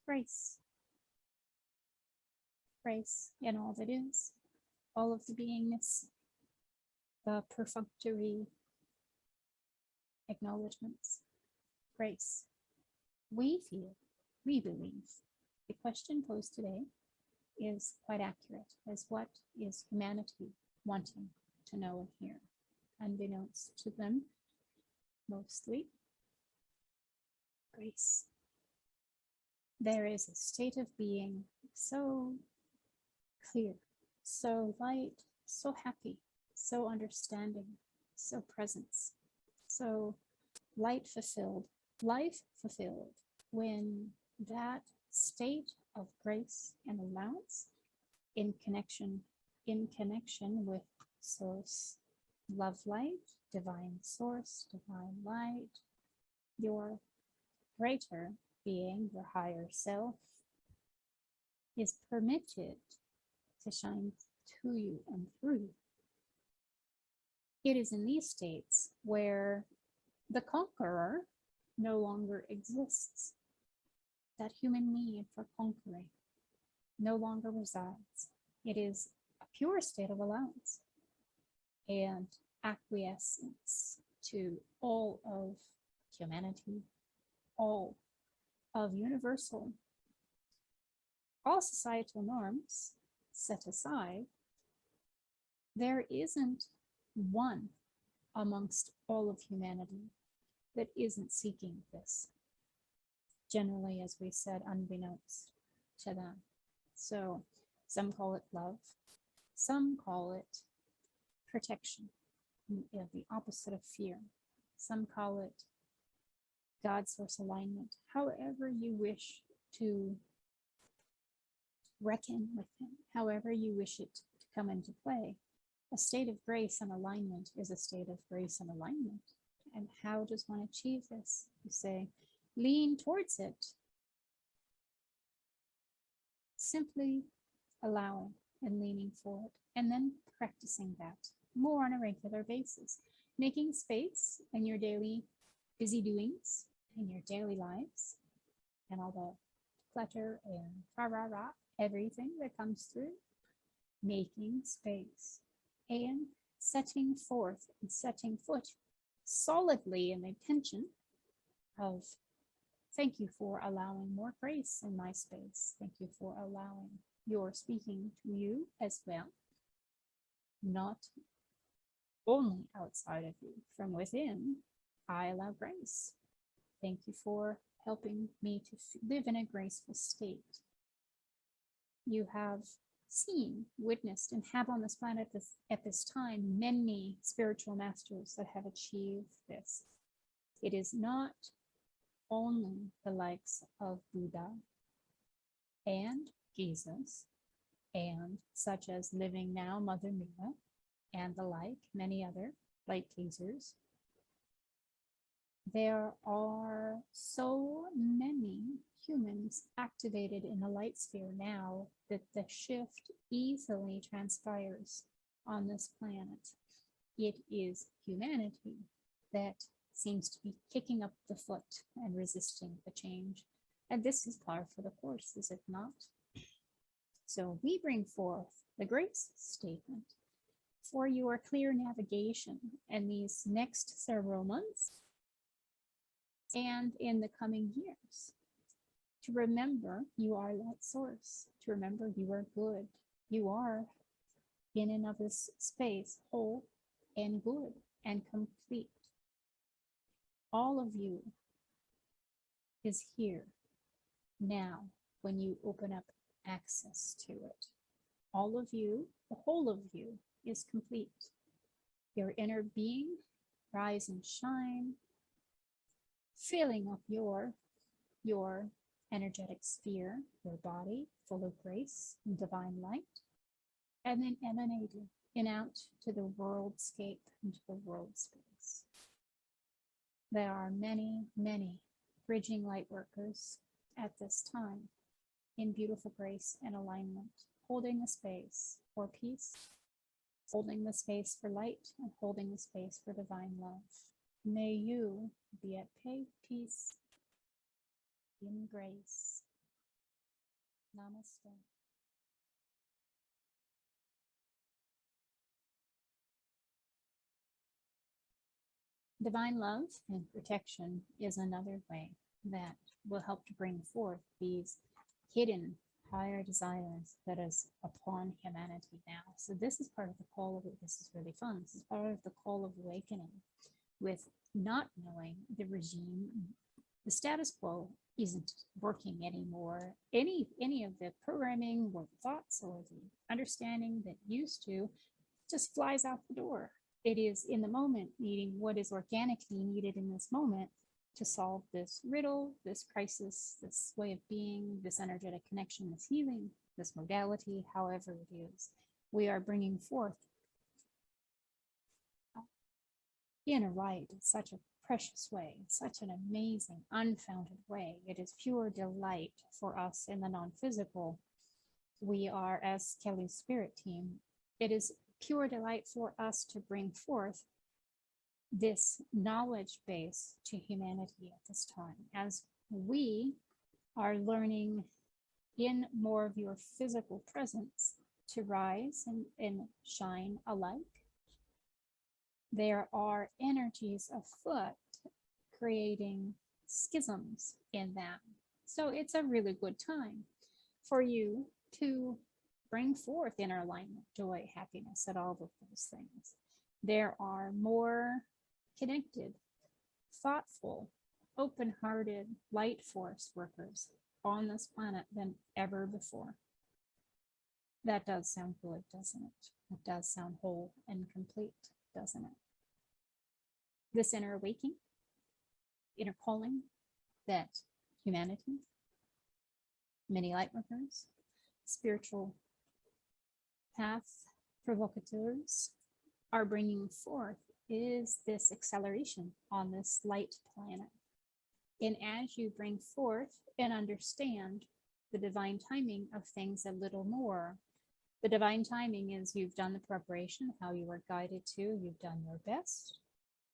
Grace. Grace in all that is, all of the beingness, the perfunctory acknowledgements. Grace. We feel, we believe. The question posed today is quite accurate as what is humanity wanting to know and hear, unbeknownst to them, mostly. Grace. There is a state of being so clear, so light, so happy, so understanding, so presence, so light fulfilled, life fulfilled, when that state of grace and allowance in connection with source, love light, divine source, divine light, your greater being, your higher self, is permitted to shine to you and through you. It is in these states where the conqueror no longer exists. That human need for conquering no longer resides. It is a pure state of allowance and acquiescence to all of humanity, all of universal, all societal norms set aside. There isn't one amongst all of humanity that isn't seeking this. Generally, as we said, unbeknownst to them. So some call it love, some call it protection, the opposite of fear. Some call it God source alignment. However you wish to reckon with him, however you wish it to come into play, a state of grace and alignment is a state of grace and alignment. And how does one achieve this? You say, lean towards it. Simply allowing and leaning for it, and then practicing that more on a regular basis, making space in your daily busy doings, in your daily lives, and all the clutter and rah, everything that comes through, making space and setting forth and setting foot solidly in the intention of thank you for allowing more grace in my space. Thank you for allowing your speaking to you as well. Not only outside of you, from within, I allow grace. Thank you for helping me to live in a graceful state. You have seen, witnessed, and have on this planet at this time many spiritual masters that have achieved this. It is not only the likes of Buddha and Jesus and such as living now Mother Mira and the like, many other light pleasers. There are so many humans activated in the light sphere now that the shift easily transpires on this planet. It is humanity that seems to be kicking up the foot and resisting the change. And this is par for the course, is it not? So we bring forth the grace statement for your clear navigation in these next several months and in the coming years. To remember you are light source, to remember you are good. You are in and of this space whole and good and complete. All of you is here now when you open up access to it. All of you, the whole of you is complete. Your inner being, rise and shine, filling up your energetic sphere, your body full of grace and divine light, and then emanating in out to the worldscape, into the world space. There are many, many bridging light workers at this time in beautiful grace and alignment, holding the space for peace, holding the space for light, and holding the space for divine love. May you be at peace, in grace, Namaste. Divine love and protection is another way that will help to bring forth these hidden higher desires that is upon humanity now. So this is part of the call of it. This is really fun. This is part of the call of awakening with not knowing the regime. The status quo isn't working anymore. Any of the programming or the thoughts or the understanding that used to just flies out the door. It is in the moment needing what is organically needed in this moment to solve this riddle, this crisis, this way of being, this energetic connection, this healing, this modality, however it is. We are bringing forth inner light in such a precious way, such an amazing, unfounded way. It is pure delight for us in the non-physical. We are, as Keli's spirit team, it is pure delight for us to bring forth this knowledge base to humanity at this time, as we are learning in more of your physical presence to rise and shine alike. There are energies afoot creating schisms in them. So it's a really good time for you to bring forth inner alignment, joy, happiness, and all of those things. There are more connected, thoughtful, open-hearted light force workers on this planet than ever before. That does sound good, doesn't it? It does sound whole and complete, doesn't it? This inner awakening, inner calling that humanity, many light workers, spiritual path provocateurs are bringing forth is this acceleration on this light planet. And as you bring forth and understand the divine timing of things a little more, the divine timing is you've done the preparation, how you were guided to, you've done your best.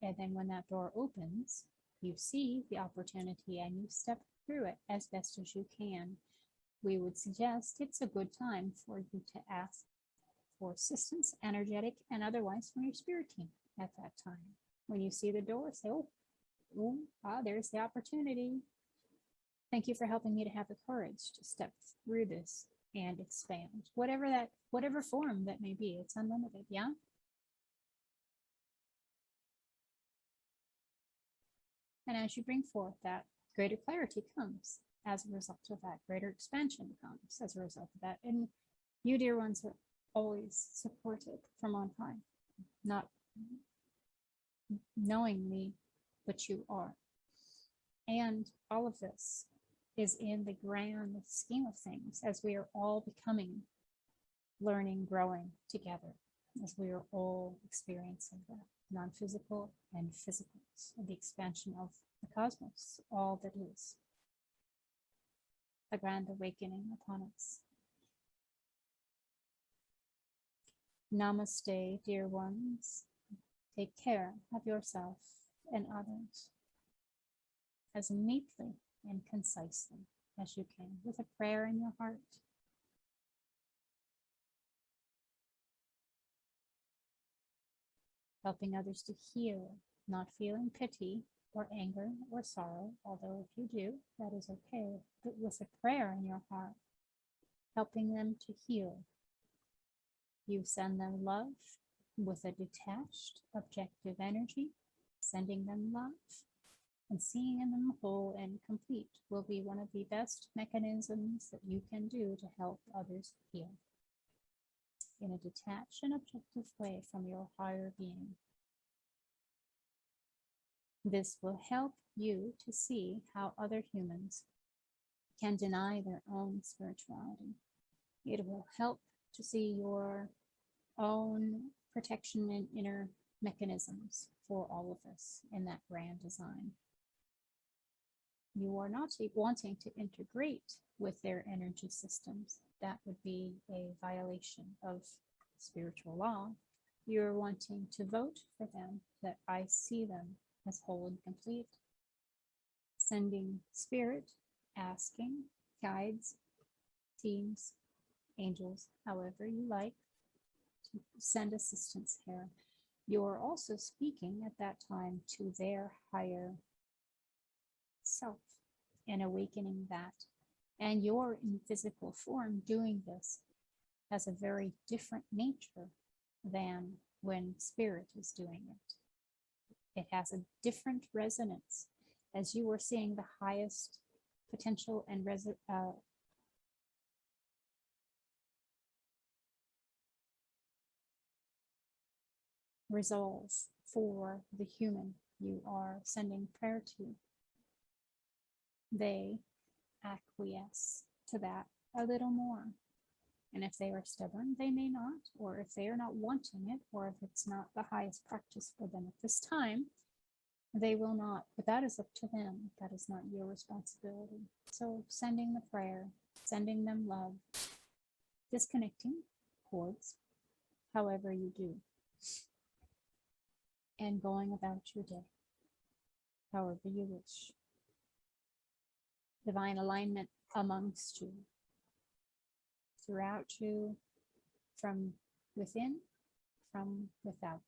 And then when that door opens, you see the opportunity and you step through it as best as you can. We would suggest it's a good time for you to ask for assistance, energetic and otherwise, from your spirit team at that time. When you see the door, say, there's the opportunity. Thank you for helping me to have the courage to step through this and expand. Whatever form that may be, it's unlimited, yeah? And as you bring forth that, greater clarity comes as a result of that, greater expansion comes as a result of that. And you, dear ones, are always supported from on high, not knowingly, but you are. And all of this is in the grand scheme of things as we are all becoming, learning, growing together, as we are all experiencing the non-physical and physical, the expansion of the cosmos, all that is. A grand awakening upon us. Namaste, dear ones. Take care of yourself and others as neatly and concisely as you can, with a prayer in your heart. Helping others to heal, not feeling pity or anger or sorrow, although if you do, that is okay, but with a prayer in your heart, helping them to heal. You send them love with a detached, objective energy, sending them love and seeing them whole and complete will be one of the best mechanisms that you can do to help others heal in a detached and objective way from your higher being. This will help you to see how other humans can deny their own spirituality. It will help to see your own protection and inner mechanisms for all of us in that grand design. You are not wanting to integrate with their energy systems. That would be a violation of spiritual law. You're wanting to vote for them, that I see them as whole and complete. Sending spirit, asking, guides, teams, angels, however you like, to send assistance here. You're also speaking at that time to their higher self and awakening that. And you're in physical form doing this has a very different nature than when spirit is doing it. It has a different resonance as you were seeing the highest potential and resolve for the human you are sending prayer to. They acquiesce to that a little more. And if they are stubborn, they may not, or if they are not wanting it, or if it's not the highest practice for them at this time, they will not. But that is up to them. That is not your responsibility. So sending the prayer, sending them love, disconnecting cords, however you do, and going about your day, however you wish. Divine alignment amongst you, throughout you, from within, from without.